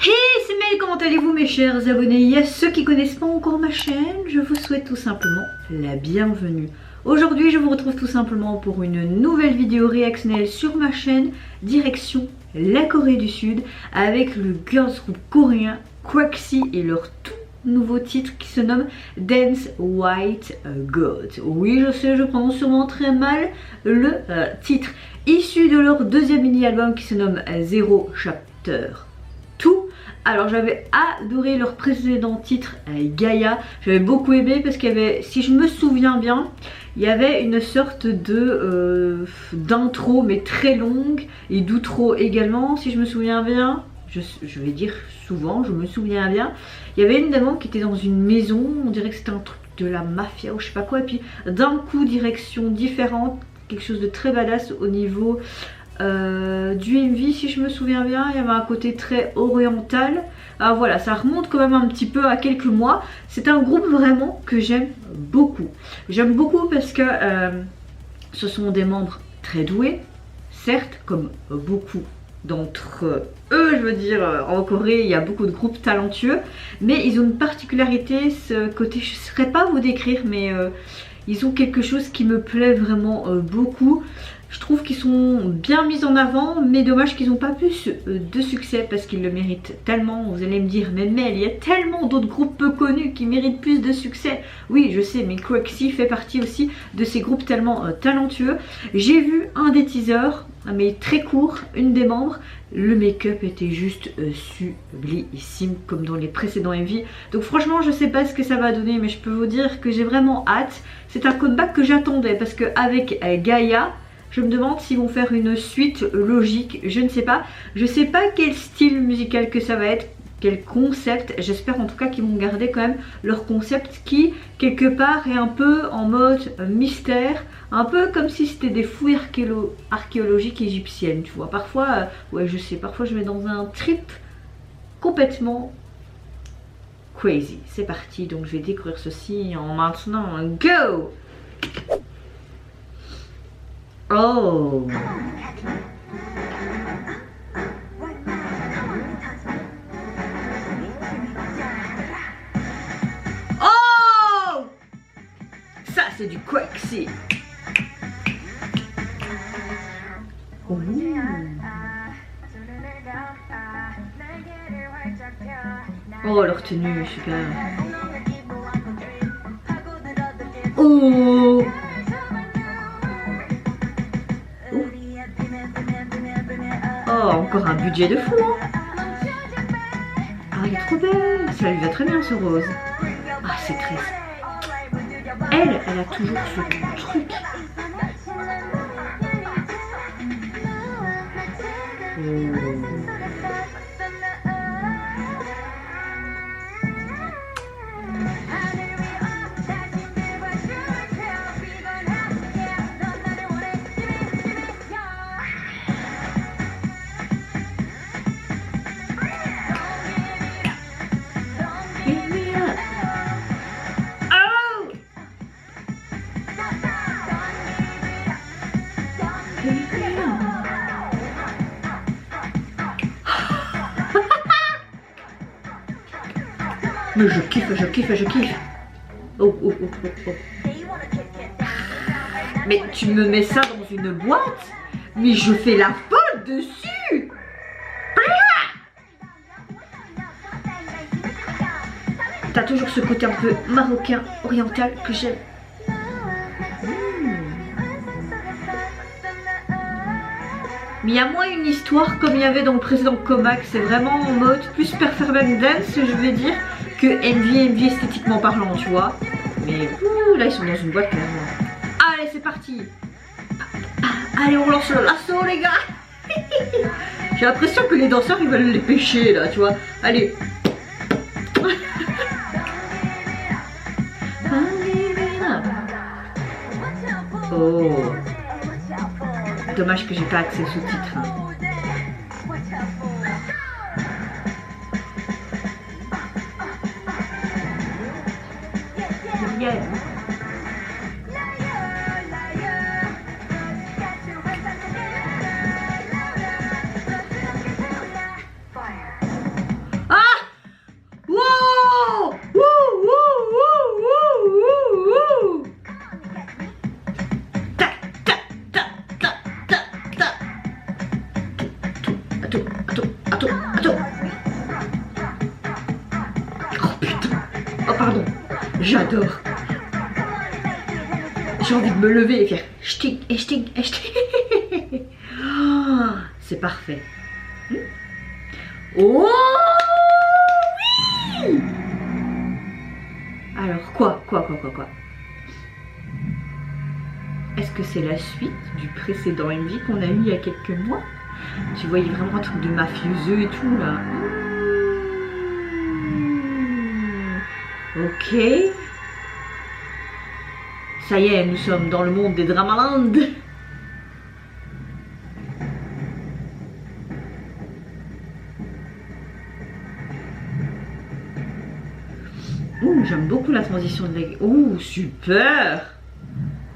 Hey, c'est Mel, comment allez-vous mes chers abonnés? Et à ceux qui connaissent pas encore ma chaîne, je vous souhaite tout simplement la bienvenue. Aujourd'hui, je vous retrouve tout simplement pour une nouvelle vidéo réactionnelle sur ma chaîne, direction la Corée du Sud, avec le girls group coréen Quaxi et leur tout nouveau titre qui se nomme Dance White God. Oui, je sais, je prononce sûrement très mal le titre, issu de leur deuxième mini-album qui se nomme Zero Chapter 2. Alors j'avais adoré leur précédent titre Gaia, j'avais beaucoup aimé parce qu'il y avait, si je me souviens bien, il y avait une sorte de d'intro mais très longue et d'outro également, si je me souviens bien. Je vais dire souvent, je me souviens bien. Il y avait une dame qui était dans une maison, on dirait que c'était un truc de la mafia ou je sais pas quoi, et puis d'un coup direction différente, quelque chose de très badass au niveau du MV, si je me souviens bien. Il y avait un côté très oriental. Alors voilà, ça remonte quand même un petit peu à quelques mois. C'est un groupe vraiment que j'aime beaucoup. J'aime beaucoup parce que ce sont des membres très doués, certes, comme beaucoup d'entre eux, je veux dire, en Corée, il y a beaucoup de groupes talentueux, mais ils ont une particularité, ce côté, je ne saurais pas vous décrire, mais ils ont quelque chose qui me plaît vraiment beaucoup. Je trouve qu'ils sont bien mis en avant, mais dommage qu'ils n'ont pas plus de succès parce qu'ils le méritent tellement. Vous allez me dire, mais Mel, il y a tellement d'autres groupes peu connus qui méritent plus de succès. Oui, je sais, mais Quaxi fait partie aussi de ces groupes tellement talentueux. J'ai vu un des teasers, mais très court, une des membres. Le make-up était juste sublissime comme dans les précédents MV. Donc franchement, je sais pas ce que ça va donner, mais je peux vous dire que j'ai vraiment hâte. C'est un comeback que j'attendais parce qu'avec Gaia, je me demande s'ils vont faire une suite logique, je ne sais pas. Je ne sais pas quel style musical que ça va être, quel concept. J'espère en tout cas qu'ils vont garder quand même leur concept qui, quelque part, est un peu en mode mystère. Un peu comme si c'était des fouilles archéologiques égyptiennes, tu vois. Parfois, ouais je sais, parfois je vais dans un trip complètement crazy. C'est parti, donc je vais découvrir ceci en maintenant. Go! Oh! Oh! Ça c'est du Quaxi. Oh. Oh, leur tenue, super. Oh! Oh, encore un budget de fou, hein. Ah, elle est trop belle. Ça lui va très bien ce rose. Ah, c'est triste. Elle a toujours ce truc. Mais je kiffe, je kiffe, je kiffe. Oh, oh, oh, oh, oh. Mais tu me mets ça dans une boîte, mais je fais la folle dessus. T'as toujours ce côté un peu marocain, oriental que j'aime. Mais il y a moins une histoire comme il y avait dans le précédent comeback. C'est vraiment en mode plus performance dance, je vais dire, que MV esthétiquement parlant, tu vois. Mais là ils sont dans une boîte clairement. Allez, c'est parti. Allez, on lance le lasso, les gars. J'ai l'impression que les danseurs ils veulent les pêcher là, tu vois. Allez. Oh. Dommage que j'ai pas accès aux sous-titres. Hein. Yeah. attends. Oh putain. Oh pardon. J'adore. J'ai envie de me lever et faire ch'ting, et ch'ting, et ch'ting. Oh, c'est parfait. Oh oui. Alors quoi? Est-ce que c'est la suite du précédent MV qu'on a eu il y a quelques mois? Tu voyais vraiment un truc de mafieux et tout là. Ok. Ça y est, nous sommes dans le monde des Dramaland. Ouh, j'aime beaucoup la transition de la... Ouh, super.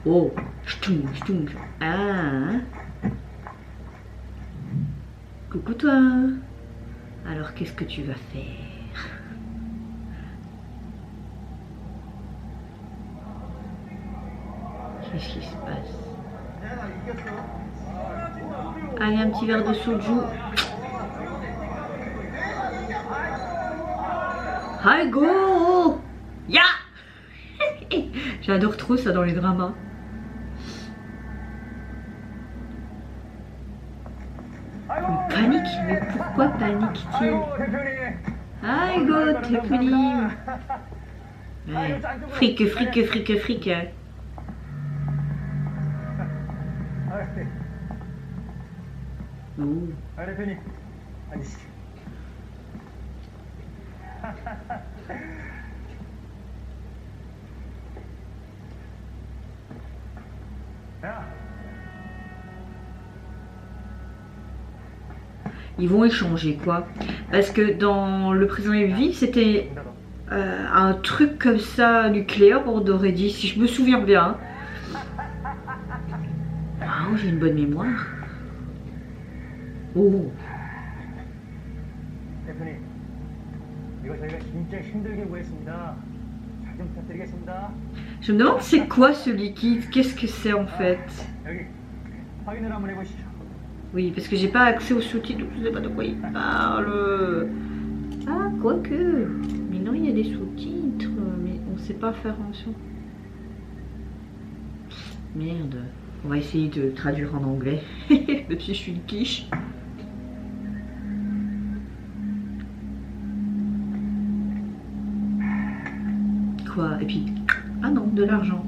Oh, ch'toum, ch'toum. Ah. Coucou toi. Alors, qu'est-ce que tu vas faire? Qu'est-ce qui se passe? Allez, un petit verre de soju. Hi go. Ya. J'adore trop ça dans les dramas. Il panique, mais pourquoi panique-t-il? Hi go, Tepunim. Ouais. Fric, fric, fric, fric. Ouh. Ils vont échanger quoi? Parce que dans le présent MV, c'était un truc comme ça nucléaire, on aurait dit, si je me souviens bien. Ah, j'ai une bonne mémoire. Oh. Je me demande c'est quoi ce liquide, qu'est-ce que c'est en fait? Oui, parce que j'ai pas accès aux sous-titres, donc je sais pas de quoi il parle. Ah, quoique. Mais non, il y a des sous-titres, mais on sait pas faire en son. Merde. On va essayer de traduire en anglais. Même si je suis une quiche. Quoi? Et puis... Ah non, de l'argent.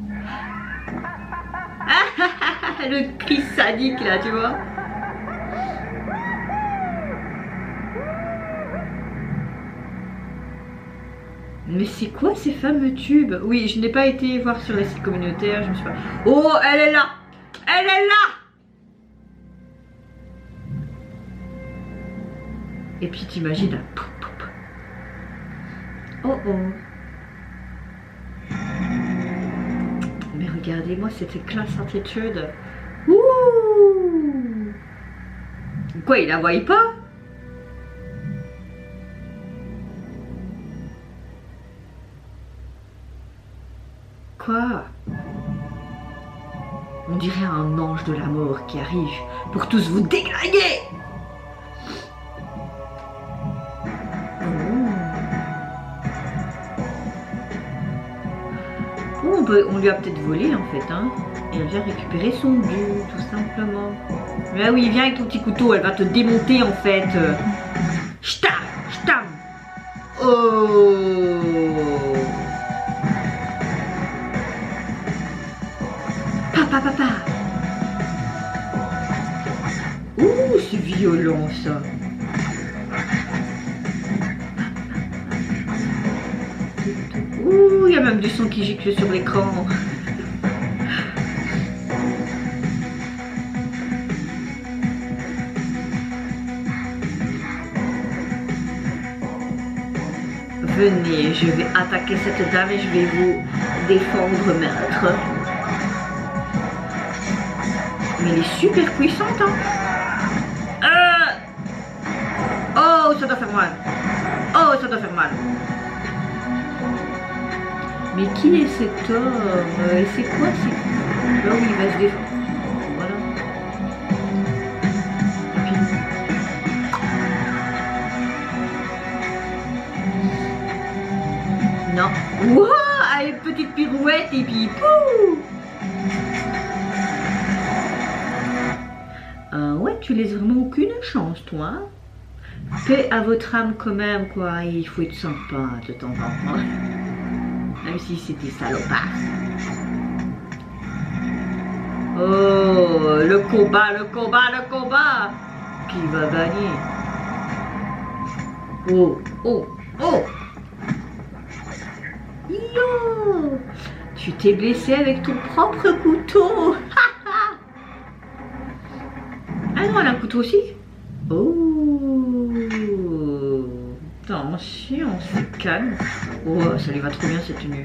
Le cri sadique là, tu vois. Mais c'est quoi ces fameux tubes? Oui, je n'ai pas été voir sur les sites communautaires, je me suis pas... Oh, elle est là! Elle est là! Et puis t'imagines un poup, poup. Oh oh. Mais regardez-moi cette classe attitude. Ouh! Quoi, il la voit pas? Quoi? On dirait un ange de la mort qui arrive pour tous vous déglinguer. Oh, on lui a peut-être volé en fait, hein. Et elle vient récupérer son dû, tout simplement. Mais oui, viens avec ton petit couteau, elle va te démonter en fait. Ch'tam, ch'tam. Oh. Papa. Ouh, c'est violent ça. Ouh, il y a même du son qui gicle sur l'écran. Venez, je vais attaquer cette dame et je vais vous défendre, maître. Mais elle est super puissante, hein. Oh, ça doit faire mal. Oh, ça doit faire mal. Mais qui est cet homme? Et c'est quoi? Là où il va se défendre. Voilà. Et puis... Non. Wouah, allez, petite pirouette et puis pouh. Ouais, tu laisses vraiment aucune chance, toi. Hein. Paix à votre âme quand même, quoi. Il faut être sympa de temps en temps. Même si c'était salopard. Oh, le combat, le combat, le combat. Qui va gagner? Oh, oh, oh. Yo, tu t'es blessé avec ton propre couteau. Ah non, elle a un couteau aussi. Oh, attention, c'est calme. Oh, ça lui va trop bien cette tenue.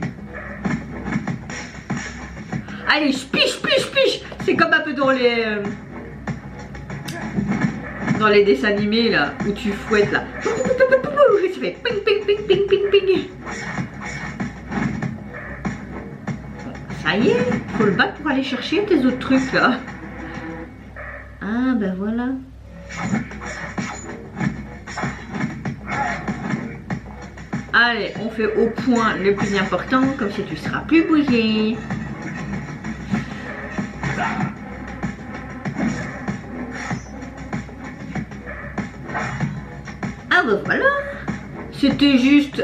Allez, piche, piche, piche. C'est comme un peu dans les dessins animés là, où tu fouettes là. Ça fait ping, ping, ping, ping, ping, ping. Ça y est, faut le battre pour aller chercher tes autres trucs là. Ah ben voilà. Allez, on fait au point le plus important, comme ça tu seras plus bouillé. Ah ben voilà. C'était juste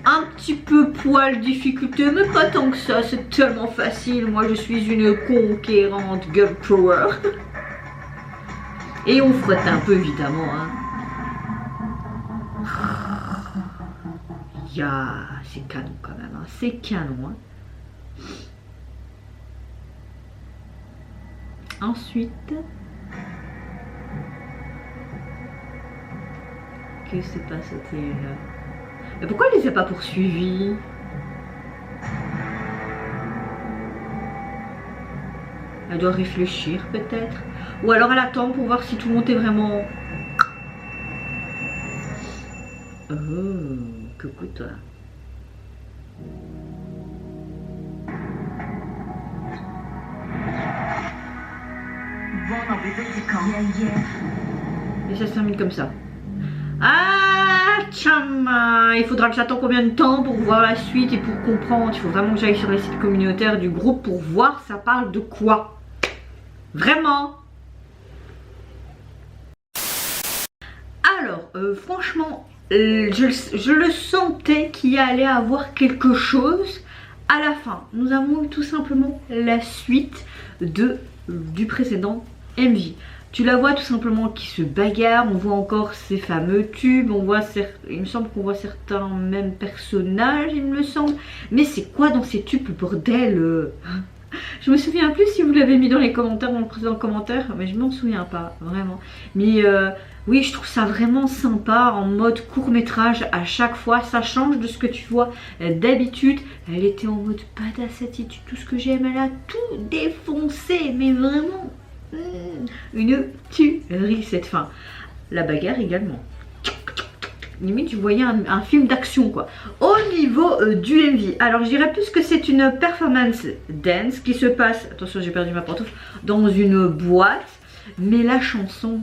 un petit peu poil difficulté, mais pas tant que ça, c'est tellement facile. Moi je suis une conquérante girl power. Et on frotte un peu évidemment. Hein. C'est canon quand même, hein. C'est canon. Hein. Ensuite, que s'est passé là? Mais pourquoi elle les a pas poursuivis? Elle doit réfléchir peut-être. Ou alors elle attend pour voir si tout le monde est vraiment... Oh, coucou toi. Et ça se termine comme ça. Ah, tchama. Il faudra que j'attende combien de temps pour voir la suite et pour comprendre. Il faut vraiment que j'aille sur les sites communautaires du groupe pour voir ça parle de quoi. Vraiment. Alors, franchement, je le sentais qu'il allait avoir quelque chose à la fin. Nous avons eu tout simplement la suite du précédent MV. Tu la vois tout simplement qui se bagarre, on voit encore ces fameux tubes, on voit il me semble qu'on voit certains mêmes personnages, il me semble. Mais c'est quoi dans ces tubes, le bordel? Je me souviens plus si vous l'avez mis dans les commentaires, dans le précédent commentaire, mais je m'en souviens pas, vraiment. Mais oui, je trouve ça vraiment sympa, en mode court-métrage à chaque fois, ça change de ce que tu vois d'habitude. Elle était en mode badass attitude, tout ce que j'aime, elle a tout défoncé, mais vraiment... une tuerie cette fin. La bagarre également. Limite, je voyais un film d'action quoi. Au niveau du MV, alors je dirais plus que c'est une performance dance qui se passe, attention j'ai perdu ma pantoufle, dans une boîte. Mais la chanson,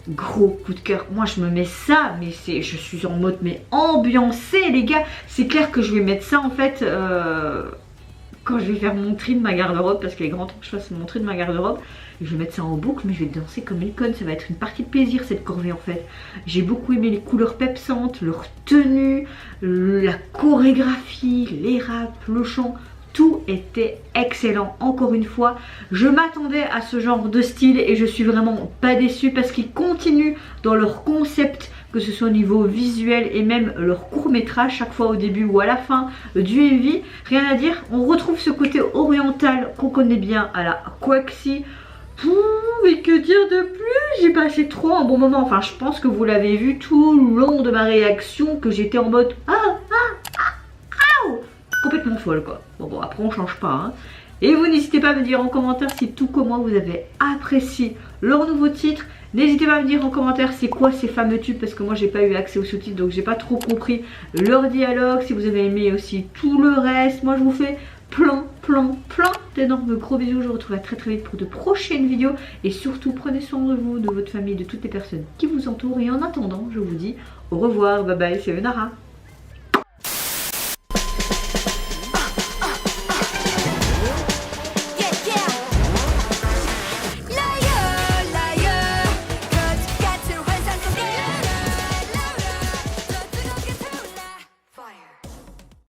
gros coup de cœur. Moi je me mets ça, mais je suis en mode mais ambiancé les gars. C'est clair que je vais mettre ça en fait quand je vais faire mon tri de ma garde-robe, parce qu'il est grand temps que je fasse mon tri de ma garde-robe. Je vais mettre ça en boucle, mais je vais danser comme une conne. Ça va être une partie de plaisir cette corvée en fait. J'ai beaucoup aimé les couleurs pepsantes, leur tenue, la chorégraphie, les raps, le chant. Tout était excellent. Encore une fois, je m'attendais à ce genre de style et je suis vraiment pas déçue parce qu'ils continuent dans leur concept, que ce soit au niveau visuel et même leur court-métrage, chaque fois au début ou à la fin du MV. Rien à dire, on retrouve ce côté oriental qu'on connaît bien à la Quaxi. Mais que dire de plus? J'ai passé trop un bon moment. Enfin, je pense que vous l'avez vu tout le long de ma réaction, que j'étais en mode complètement folle quoi. Bon, après on change pas hein. Et vous n'hésitez pas à me dire en commentaire si tout comme moi vous avez apprécié leur nouveau titre. N'hésitez pas à me dire en commentaire c'est quoi ces fameux tubes, parce que moi j'ai pas eu accès aux sous-titres donc j'ai pas trop compris leur dialogue. Si vous avez aimé aussi tout le reste, moi je vous fais plein d'énormes gros bisous. Je vous retrouve très vite pour de prochaines vidéos et surtout prenez soin de vous, de votre famille, de toutes les personnes qui vous entourent. Et en attendant je vous dis au revoir, bye bye, c'est Nara.